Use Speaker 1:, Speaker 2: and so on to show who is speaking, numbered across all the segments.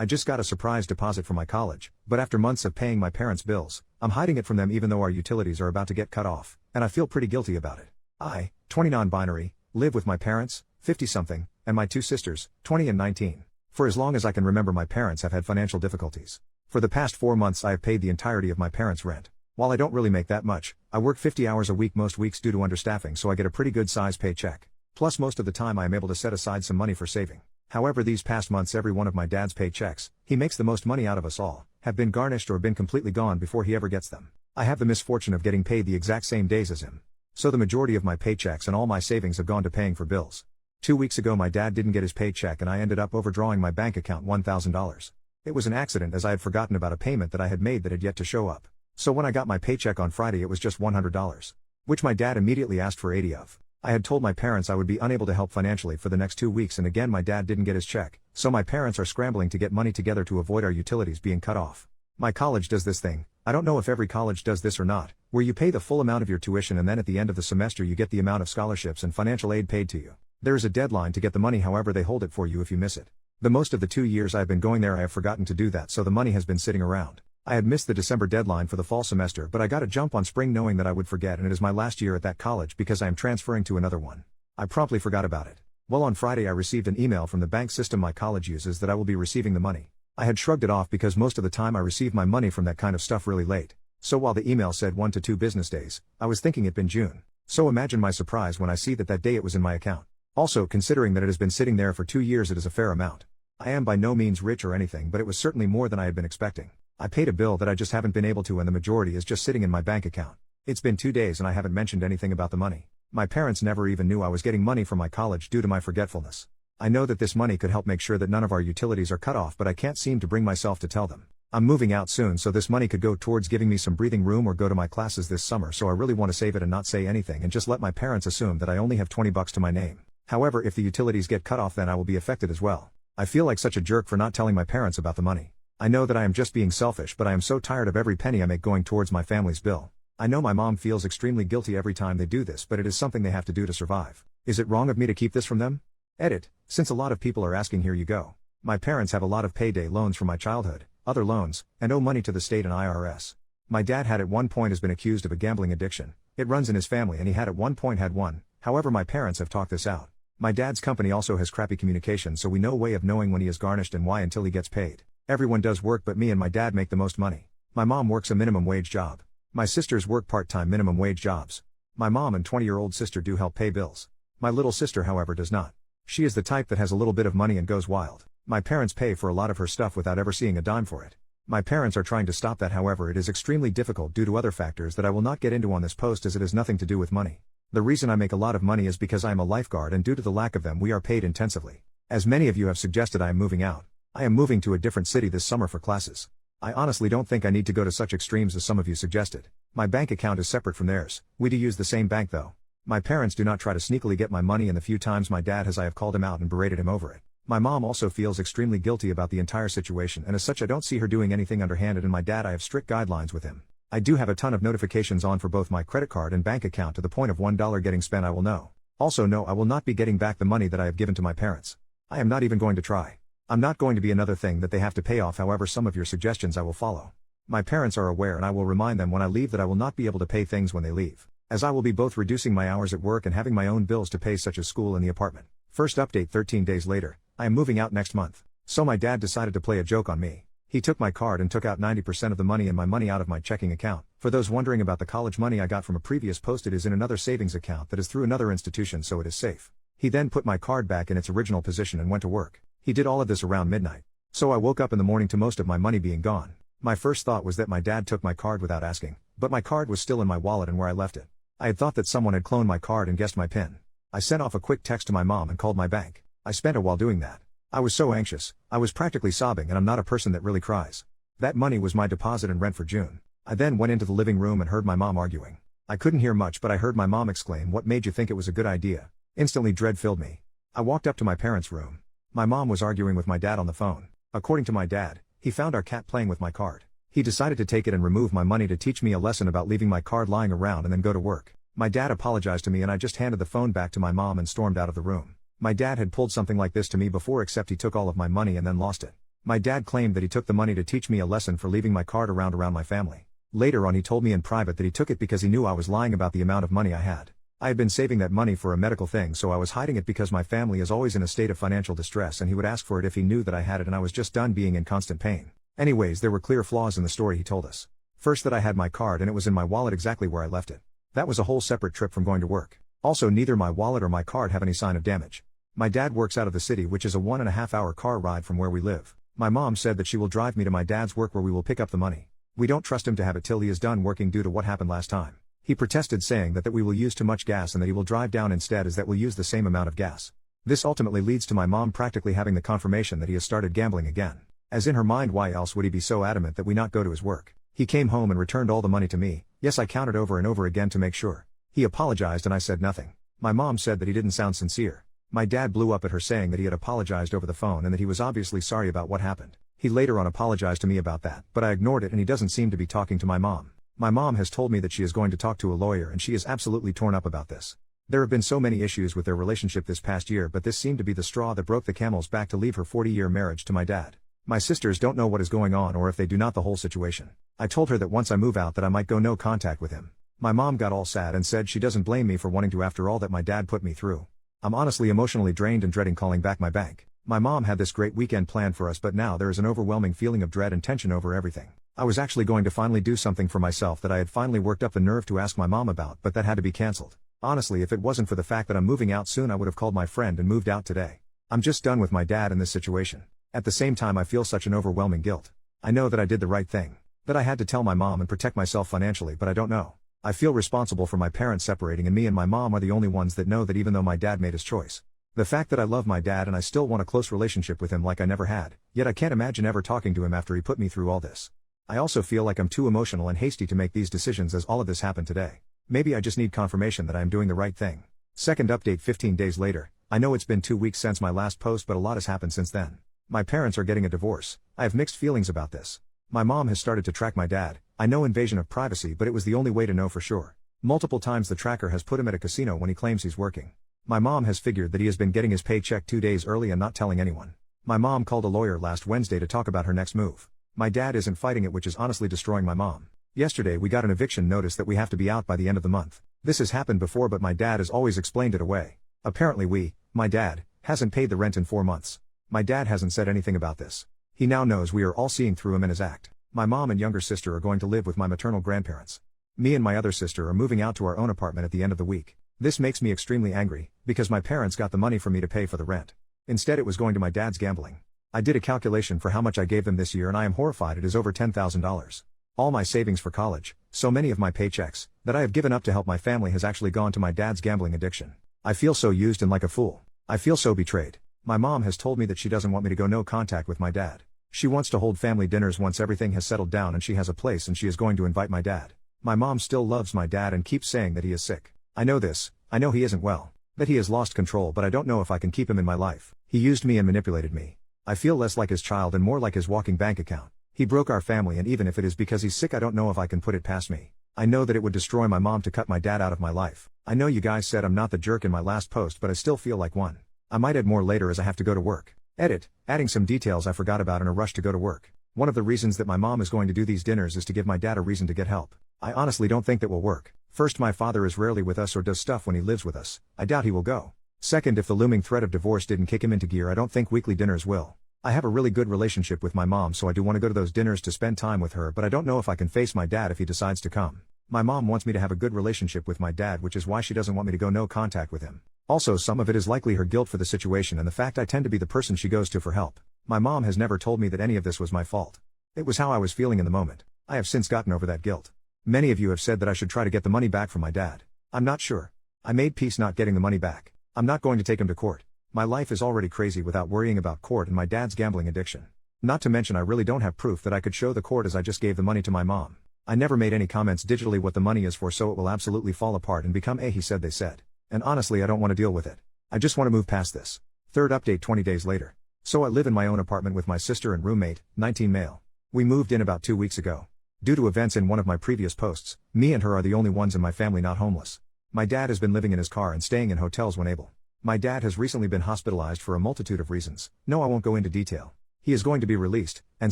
Speaker 1: I just got a surprise deposit for my college, but after months of paying my parents' bills, I'm hiding it from them even though our utilities are about to get cut off, and I feel pretty guilty about it. I, 20 non-binary, live with my parents, 50-something, and my two sisters, 20 and 19. For as long as I can remember, my parents have had financial difficulties. For the past 4 months I have paid the entirety of my parents' rent. While I don't really make that much, I work 50 hours a week most weeks due to understaffing, so I get a pretty good size paycheck. Plus most of the time I am able to set aside some money for saving. However, these past months every one of my dad's paychecks, he makes the most money out of us all, have been garnished or been completely gone before he ever gets them. I have the misfortune of getting paid the exact same days as him. So the majority of my paychecks and all my savings have gone to paying for bills. 2 weeks ago my dad didn't get his paycheck and I ended up overdrawing my bank account $1,000. It was an accident as I had forgotten about a payment that I had made that had yet to show up. So when I got my paycheck on Friday it was just $100. Which my dad immediately asked for 80 of. I had told my parents I would be unable to help financially for the next 2 weeks, and again my dad didn't get his check, so my parents are scrambling to get money together to avoid our utilities being cut off. My college does this thing, I don't know if every college does this or not, where you pay the full amount of your tuition and then at the end of the semester you get the amount of scholarships and financial aid paid to you. There is a deadline to get the money, however they hold it for you if you miss it. The most of the 2 years I have been going there I have forgotten to do that, so the money has been sitting around. I had missed the December deadline for the fall semester, but I got a jump on spring knowing that I would forget, and it is my last year at that college because I am transferring to another one. I promptly forgot about it. Well, on Friday I received an email from the bank system my college uses that I will be receiving the money. I had shrugged it off because most of the time I receive my money from that kind of stuff really late. So while the email said 1 to 2 business days, I was thinking it'd been June. So imagine my surprise when I see that day it was in my account. Also, considering that it has been sitting there for 2 years, it is a fair amount. I am by no means rich or anything, but it was certainly more than I had been expecting. I paid a bill that I just haven't been able to, and the majority is just sitting in my bank account. It's been 2 days and I haven't mentioned anything about the money. My parents never even knew I was getting money from my college due to my forgetfulness. I know that this money could help make sure that none of our utilities are cut off, but I can't seem to bring myself to tell them. I'm moving out soon, so this money could go towards giving me some breathing room or go to my classes this summer, so I really want to save it and not say anything and just let my parents assume that I only have $20 to my name. However, if the utilities get cut off then I will be affected as well. I feel like such a jerk for not telling my parents about the money. I know that I am just being selfish, but I am so tired of every penny I make going towards my family's bill. I know my mom feels extremely guilty every time they do this, but it is something they have to do to survive. Is it wrong of me to keep this from them? Edit. Since a lot of people are asking, here you go. My parents have a lot of payday loans from my childhood, other loans, and owe money to the state and IRS. My dad had at one point has been accused of a gambling addiction. It runs in his family and he had at one point had one. However, my parents have talked this out. My dad's company also has crappy communication, so we no way of knowing when he is garnished and why until he gets paid. Everyone does work, but me and my dad make the most money. My mom works a minimum wage job. My sisters work part-time minimum wage jobs. My mom and 20-year-old sister do help pay bills. My little sister, however, does not. She is the type that has a little bit of money and goes wild. My parents pay for a lot of her stuff without ever seeing a dime for it. My parents are trying to stop that, however it is extremely difficult due to other factors that I will not get into on this post, as it has nothing to do with money. The reason I make a lot of money is because I am a lifeguard, and due to the lack of them we are paid intensively. As many of you have suggested, I am moving out. I am moving to a different city this summer for classes. I honestly don't think I need to go to such extremes as some of you suggested. My bank account is separate from theirs. We do use the same bank though. My parents do not try to sneakily get my money, and the few times my dad has I have called him out and berated him over it. My mom also feels extremely guilty about the entire situation, and as such I don't see her doing anything underhanded, and my dad, I have strict guidelines with him. I do have a ton of notifications on for both my credit card and bank account to the point of $1 getting spent I will know. Also no, I will not be getting back the money that I have given to my parents. I am not even going to try. I'm not going to be another thing that they have to pay off. However, some of your suggestions I will follow. My parents are aware, and I will remind them when I leave that I will not be able to pay things when they leave, as I will be both reducing my hours at work and having my own bills to pay, such as school and the apartment. First update 13 days later, I am moving out next month. So my dad decided to play a joke on me. He took my card and took out 90% of the money and my money out of my checking account. For those wondering about the college money I got from a previous post, it is in another savings account that is through another institution, so it is safe. He then put my card back in its original position and went to work. He did all of this around midnight. So I woke up in the morning to most of my money being gone. My first thought was that my dad took my card without asking, but my card was still in my wallet and where I left it. I had thought that someone had cloned my card and guessed my PIN. I sent off a quick text to my mom and called my bank. I spent a while doing that. I was so anxious, I was practically sobbing, and I'm not a person that really cries. That money was my deposit and rent for June. I then went into the living room and heard my mom arguing. I couldn't hear much, but I heard my mom exclaim, "What made you think it was a good idea?" Instantly dread filled me. I walked up to my parents' room. My mom was arguing with my dad on the phone. According to my dad, he found our cat playing with my card. He decided to take it and remove my money to teach me a lesson about leaving my card lying around and then go to work. My dad apologized to me and I just handed the phone back to my mom and stormed out of the room. My dad had pulled something like this to me before, except he took all of my money and then lost it. My dad claimed that he took the money to teach me a lesson for leaving my card around my family. Later on he told me in private that he took it because he knew I was lying about the amount of money I had. I had been saving that money for a medical thing, so I was hiding it because my family is always in a state of financial distress and he would ask for it if he knew that I had it and I was just done being in constant pain. Anyways, there were clear flaws in the story he told us. First, that I had my card and it was in my wallet exactly where I left it. That was a whole separate trip from going to work. Also, neither my wallet or my card have any sign of damage. My dad works out of the city, which is a 1.5 hour car ride from where we live. My mom said that she will drive me to my dad's work where we will pick up the money. We don't trust him to have it till he is done working due to what happened last time. He protested, saying that we will use too much gas and that he will drive down instead, as that will use the same amount of gas. This ultimately leads to my mom practically having the confirmation that he has started gambling again. As in her mind, why else would he be so adamant that we not go to his work? He came home and returned all the money to me. Yes, I counted over and over again to make sure. He apologized and I said nothing. My mom said that he didn't sound sincere. My dad blew up at her, saying that he had apologized over the phone and that he was obviously sorry about what happened. He later on apologized to me about that, but I ignored it and he doesn't seem to be talking to my mom. My mom has told me that she is going to talk to a lawyer and she is absolutely torn up about this. There have been so many issues with their relationship this past year, but this seemed to be the straw that broke the camel's back to leave her 40-year marriage to my dad. My sisters don't know what is going on, or if they do not, the whole situation. I told her that once I move out that I might go no contact with him. My mom got all sad and said she doesn't blame me for wanting to after all that my dad put me through. I'm honestly emotionally drained and dreading calling back my bank. My mom had this great weekend planned for us, but now there is an overwhelming feeling of dread and tension over everything. I was actually going to finally do something for myself that I had finally worked up the nerve to ask my mom about, but that had to be cancelled. Honestly, if it wasn't for the fact that I'm moving out soon, I would have called my friend and moved out today. I'm just done with my dad in this situation. At the same time, I feel such an overwhelming guilt. I know that I did the right thing. That I had to tell my mom and protect myself financially, but I don't know. I feel responsible for my parents separating, and me and my mom are the only ones that know that, even though my dad made his choice. The fact that I love my dad and I still want a close relationship with him like I never had, yet I can't imagine ever talking to him after he put me through all this. I also feel like I'm too emotional and hasty to make these decisions, as all of this happened today. Maybe I just need confirmation that I am doing the right thing. Second update 15 days later. I know it's been 2 weeks since my last post, but a lot has happened since then. My parents are getting a divorce. I have mixed feelings about this. My mom has started to track my dad. I know, invasion of privacy, but it was the only way to know for sure. Multiple times the tracker has put him at a casino when he claims he's working. My mom has figured that he has been getting his paycheck 2 days early and not telling anyone. My mom called a lawyer last Wednesday to talk about her next move. My dad isn't fighting it, which is honestly destroying my mom. Yesterday we got an eviction notice that we have to be out by the end of the month. This has happened before, but my dad has always explained it away. Apparently my dad, hasn't paid the rent in 4 months. My dad hasn't said anything about this. He now knows we are all seeing through him and his act. My mom and younger sister are going to live with my maternal grandparents. Me and my other sister are moving out to our own apartment at the end of the week. This makes me extremely angry, because my parents got the money for me to pay for the rent. Instead it was going to my dad's gambling. I did a calculation for how much I gave them this year and I am horrified. It is over $10,000. All my savings for college, so many of my paychecks, that I have given up to help my family has actually gone to my dad's gambling addiction. I feel so used and like a fool. I feel so betrayed. My mom has told me that she doesn't want me to go no contact with my dad. She wants to hold family dinners once everything has settled down and she has a place, and she is going to invite my dad. My mom still loves my dad and keeps saying that he is sick. I know this. I know he isn't well. That he has lost control, but I don't know if I can keep him in my life. He used me and manipulated me. I feel less like his child and more like his walking bank account. He broke our family, and even if it is because he's sick, I don't know if I can put it past me. I know that it would destroy my mom to cut my dad out of my life. I know you guys said I'm not the jerk in my last post, but I still feel like one. I might add more later as I have to go to work. Edit, adding some details I forgot about in a rush to go to work. One of the reasons that my mom is going to do these dinners is to give my dad a reason to get help. I honestly don't think that will work. First, my father is rarely with us or does stuff when he lives with us. I doubt he will go. Second, if the looming threat of divorce didn't kick him into gear, I don't think weekly dinners will. I have a really good relationship with my mom, so I do want to go to those dinners to spend time with her, but I don't know if I can face my dad if he decides to come. My mom wants me to have a good relationship with my dad, which is why she doesn't want me to go no contact with him. Also, some of it is likely her guilt for the situation and the fact I tend to be the person she goes to for help. My mom has never told me that any of this was my fault. It was how I was feeling in the moment. I have since gotten over that guilt. Many of you have said that I should try to get the money back from my dad. I'm not sure. I made peace not getting the money back. I'm not going to take him to court. My life is already crazy without worrying about court and my dad's gambling addiction. Not to mention, I really don't have proof that I could show the court, as I just gave the money to my mom. I never made any comments digitally what the money is for, so it will absolutely fall apart and become a he said they said. And honestly, I don't want to deal with it. I just want to move past this. Third update 20 days later. So I live in my own apartment with my sister and roommate, 19 male. We moved in about 2 weeks ago. Due to events in one of my previous posts, me and her are the only ones in my family not homeless. My dad has been living in his car and staying in hotels when able. My dad has recently been hospitalized for a multitude of reasons. No, I won't go into detail. He is going to be released, and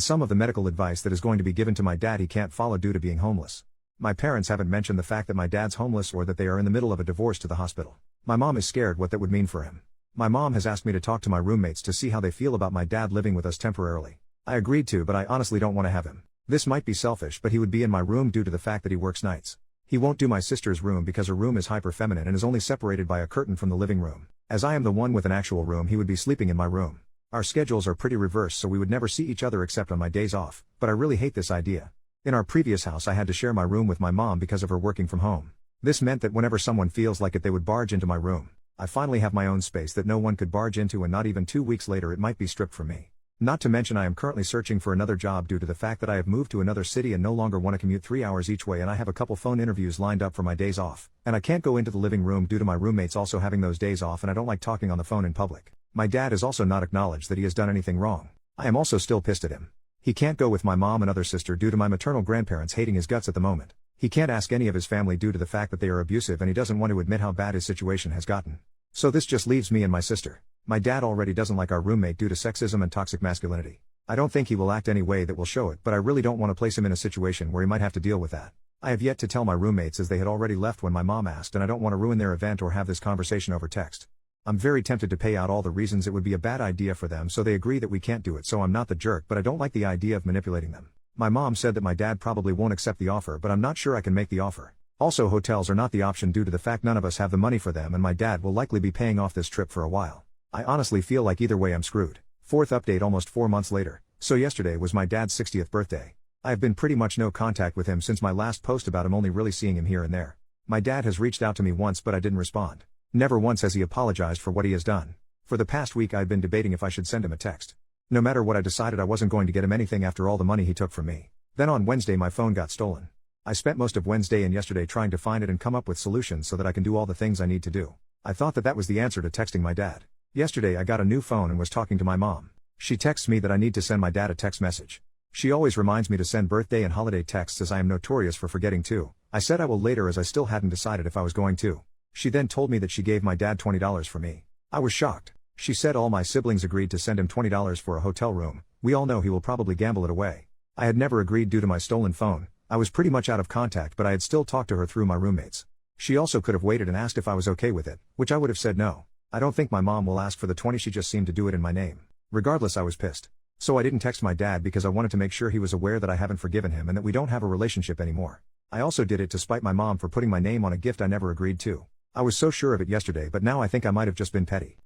Speaker 1: some of the medical advice that is going to be given to my dad he can't follow due to being homeless. My parents haven't mentioned the fact that my dad's homeless or that they are in the middle of a divorce to the hospital. My mom is scared what that would mean for him. My mom has asked me to talk to my roommates to see how they feel about my dad living with us temporarily. I agreed to, but I honestly don't want to have him. This might be selfish, but he would be in my room due to the fact that he works nights. He won't do my sister's room because her room is hyper feminine and is only separated by a curtain from the living room. As I am the one with an actual room, he would be sleeping in my room. Our schedules are pretty reversed, so we would never see each other except on my days off, but I really hate this idea. In our previous house I had to share my room with my mom because of her working from home. This meant that whenever someone feels like it they would barge into my room. I finally have my own space that no one could barge into, and not even 2 weeks later it might be stripped from me. Not to mention I am currently searching for another job due to the fact that I have moved to another city and no longer want to commute 3 hours each way, and I have a couple phone interviews lined up for my days off, and I can't go into the living room due to my roommates also having those days off, and I don't like talking on the phone in public. My dad has also not acknowledged that he has done anything wrong. I am also still pissed at him. He can't go with my mom and other sister due to my maternal grandparents hating his guts at the moment. He can't ask any of his family due to the fact that they are abusive, and he doesn't want to admit how bad his situation has gotten. So this just leaves me and my sister. My dad already doesn't like our roommate due to sexism and toxic masculinity. I don't think he will act any way that will show it, but I really don't want to place him in a situation where he might have to deal with that. I have yet to tell my roommates, as they had already left when my mom asked, and I don't want to ruin their event or have this conversation over text. I'm very tempted to pay out all the reasons it would be a bad idea for them, so they agree that we can't do it, so I'm not the jerk, but I don't like the idea of manipulating them. My mom said that my dad probably won't accept the offer, but I'm not sure I can make the offer. Also, hotels are not the option due to the fact none of us have the money for them, and my dad will likely be paying off this trip for a while. I honestly feel like either way I'm screwed. Fourth update almost 4 months later. So yesterday was my dad's 60th birthday. I have been pretty much no contact with him since my last post about him, only really seeing him here and there. My dad has reached out to me once, but I didn't respond. Never once has he apologized for what he has done. For the past week I'd been debating if I should send him a text. No matter what, I decided I wasn't going to get him anything after all the money he took from me. Then on Wednesday my phone got stolen. I spent most of Wednesday and yesterday trying to find it and come up with solutions so that I can do all the things I need to do. I thought that was the answer to texting my dad. Yesterday I got a new phone and was talking to my mom. She texts me that I need to send my dad a text message. She always reminds me to send birthday and holiday texts, as I am notorious for forgetting too. I said I will later, as I still hadn't decided if I was going to. She then told me that she gave my dad $20 for me. I was shocked. She said all my siblings agreed to send him $20 for a hotel room. We all know he will probably gamble it away. I had never agreed due to my stolen phone. I was pretty much out of contact, but I had still talked to her through my roommates. She also could have waited and asked if I was okay with it, which I would have said no. I don't think my mom will ask for the 20, she just seemed to do it in my name. Regardless, I was pissed. So I didn't text my dad because I wanted to make sure he was aware that I haven't forgiven him and that we don't have a relationship anymore. I also did it to spite my mom for putting my name on a gift I never agreed to. I was so sure of it yesterday, but now I think I might have just been petty.